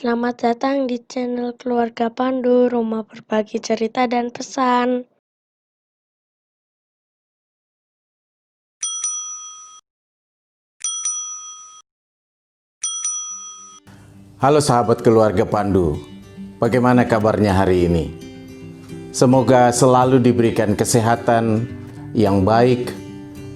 Selamat datang di channel Keluarga Pandu, rumah berbagi cerita dan pesan. Halo sahabat keluarga Pandu, bagaimana kabarnya hari ini? Semoga selalu diberikan kesehatan yang baik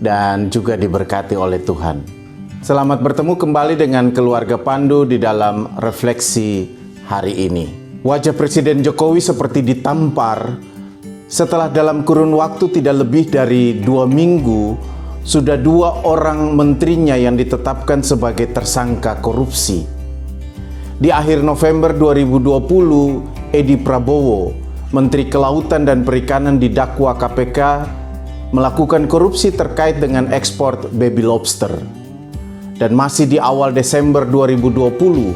dan juga diberkati oleh Tuhan. Selamat bertemu kembali dengan keluarga Pandu di dalam refleksi hari ini. Wajah Presiden Jokowi seperti ditampar setelah dalam kurun waktu tidak lebih dari 2 minggu sudah 2 orang menterinya yang ditetapkan sebagai tersangka korupsi. Di akhir November 2020, Edi Prabowo, Menteri Kelautan dan Perikanan didakwa KPK melakukan korupsi terkait dengan ekspor baby lobster. Dan masih di awal Desember 2020,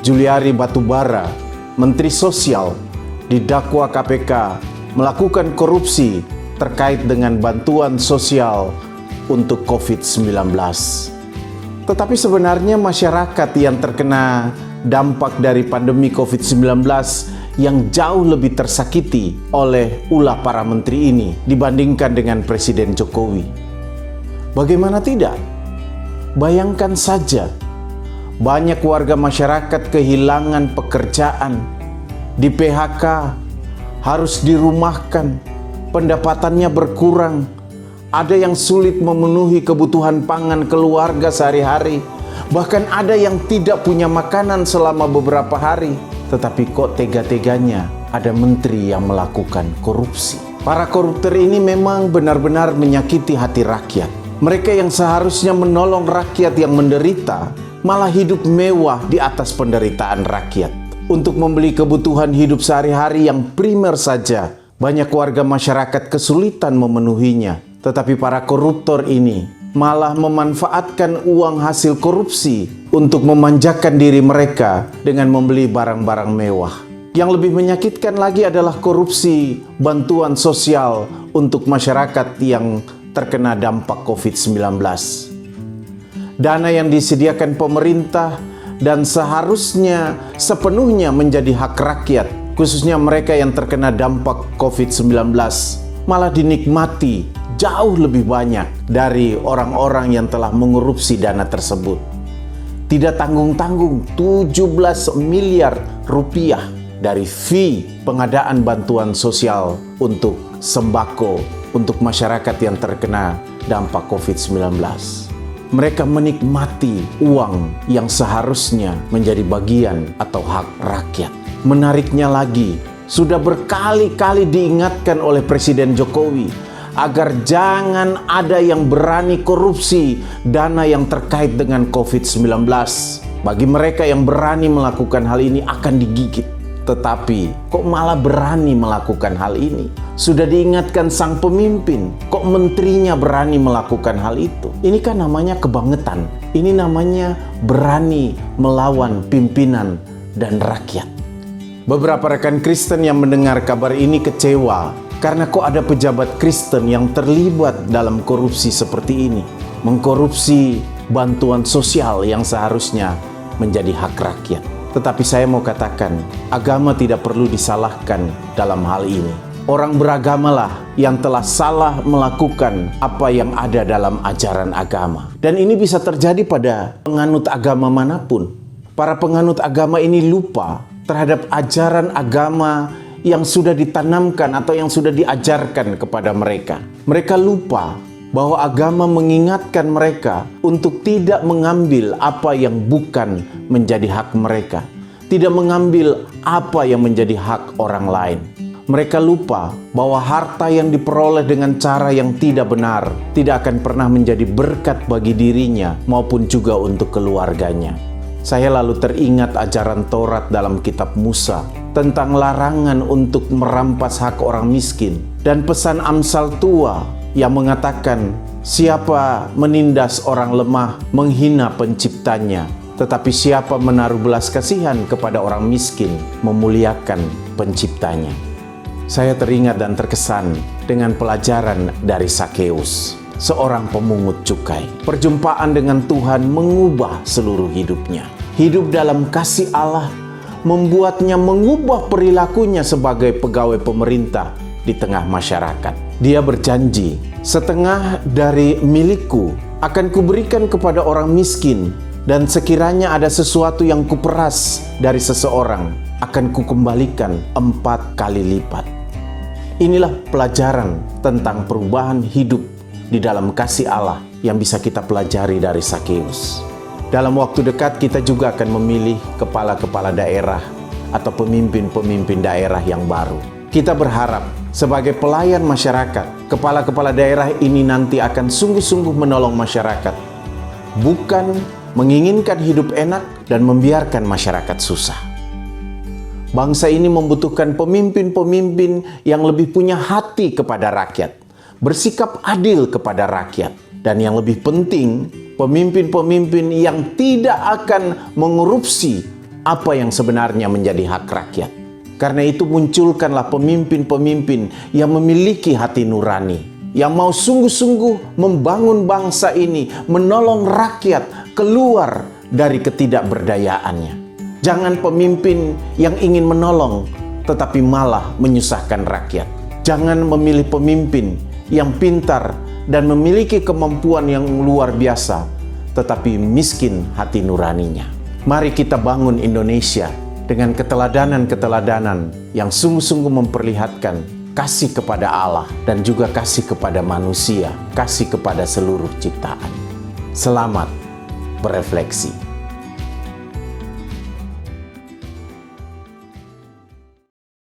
Juliari Batubara, Menteri Sosial, didakwa KPK melakukan korupsi terkait dengan bantuan sosial untuk COVID-19. Tetapi sebenarnya masyarakat yang terkena dampak dari pandemi COVID-19 yang jauh lebih tersakiti oleh ulah para menteri ini dibandingkan dengan Presiden Jokowi. Bagaimana tidak? Bayangkan saja, banyak warga masyarakat kehilangan pekerjaan, di PHK, harus dirumahkan, pendapatannya berkurang, ada yang sulit memenuhi kebutuhan pangan keluarga sehari-hari. Bahkan ada yang tidak punya makanan selama beberapa hari. Tetapi kok tega-teganya ada menteri yang melakukan korupsi. Para koruptor ini memang benar-benar menyakiti hati rakyat. Mereka yang seharusnya menolong rakyat yang menderita malah hidup mewah di atas penderitaan rakyat. Untuk membeli kebutuhan hidup sehari-hari yang primer saja, banyak warga masyarakat kesulitan memenuhinya. Tetapi para koruptor ini malah memanfaatkan uang hasil korupsi untuk memanjakan diri mereka dengan membeli barang-barang mewah. Yang lebih menyakitkan lagi adalah korupsi bantuan sosial untuk masyarakat yang terkena dampak COVID-19. Dana yang disediakan pemerintah dan seharusnya sepenuhnya menjadi hak rakyat, khususnya mereka yang terkena dampak COVID-19, malah dinikmati jauh lebih banyak dari orang-orang yang telah mengorupsi dana tersebut. Tidak tanggung-tanggung 17 miliar rupiah dari fee pengadaan bantuan sosial untuk sembako untuk masyarakat yang terkena dampak COVID-19. Mereka menikmati uang yang seharusnya menjadi bagian atau hak rakyat. Menariknya lagi, sudah berkali-kali diingatkan oleh Presiden Jokowi agar jangan ada yang berani korupsi dana yang terkait dengan COVID-19. Bagi mereka yang berani melakukan hal ini akan digigit. Tetapi kok malah berani melakukan hal ini? Sudah diingatkan sang pemimpin, kok menterinya berani melakukan hal itu? Ini kan namanya kebangetan. Ini namanya berani melawan pimpinan dan rakyat. Beberapa rekan Kristen yang mendengar kabar ini kecewa karena kok ada pejabat Kristen yang terlibat dalam korupsi seperti ini. Mengkorupsi bantuan sosial yang seharusnya menjadi hak rakyat. Tetapi saya mau katakan, agama tidak perlu disalahkan dalam hal ini. Orang beragamalah yang telah salah melakukan apa yang ada dalam ajaran agama. Dan ini bisa terjadi pada penganut agama manapun. Para penganut agama ini lupa terhadap ajaran agama yang sudah ditanamkan atau yang sudah diajarkan kepada mereka. Mereka lupa bahwa agama mengingatkan mereka untuk tidak mengambil apa yang bukan menjadi hak mereka, tidak mengambil apa yang menjadi hak orang lain. Mereka lupa bahwa harta yang diperoleh dengan cara yang tidak benar tidak akan pernah menjadi berkat bagi dirinya maupun juga untuk keluarganya. Saya lalu teringat ajaran Taurat dalam kitab Musa tentang larangan untuk merampas hak orang miskin dan pesan Amsal tua yang mengatakan siapa menindas orang lemah menghina penciptanya, tetapi siapa menaruh belas kasihan kepada orang miskin memuliakan penciptanya. Saya teringat dan terkesan dengan pelajaran dari Sakeus, seorang pemungut cukai. Perjumpaan dengan Tuhan mengubah seluruh hidupnya. Hidup dalam kasih Allah membuatnya mengubah perilakunya sebagai pegawai pemerintah di tengah masyarakat. Dia berjanji, setengah dari milikku akan kuberikan kepada orang miskin, dan sekiranya ada sesuatu yang kuperas dari seseorang, akan kukembalikan 4 kali lipat. Inilah pelajaran tentang perubahan hidup di dalam kasih Allah yang bisa kita pelajari dari Sakeus. Dalam waktu dekat kita juga akan memilih kepala-kepala daerah atau pemimpin-pemimpin daerah yang baru. Kita berharap sebagai pelayan masyarakat, kepala-kepala daerah ini nanti akan sungguh-sungguh menolong masyarakat, bukan menginginkan hidup enak dan membiarkan masyarakat susah. Bangsa ini membutuhkan pemimpin-pemimpin yang lebih punya hati kepada rakyat, bersikap adil kepada rakyat, dan yang lebih penting, pemimpin-pemimpin yang tidak akan mengorupsi apa yang sebenarnya menjadi hak rakyat. Karena itu munculkanlah pemimpin-pemimpin yang memiliki hati nurani, yang mau sungguh-sungguh membangun bangsa ini, menolong rakyat keluar dari ketidakberdayaannya. Jangan pemimpin yang ingin menolong tetapi malah menyusahkan rakyat. Jangan memilih pemimpin yang pintar dan memiliki kemampuan yang luar biasa, tetapi miskin hati nuraninya. Mari kita bangun Indonesia dengan keteladanan-keteladanan yang sungguh-sungguh memperlihatkan kasih kepada Allah dan juga kasih kepada manusia, kasih kepada seluruh ciptaan. Selamat berefleksi.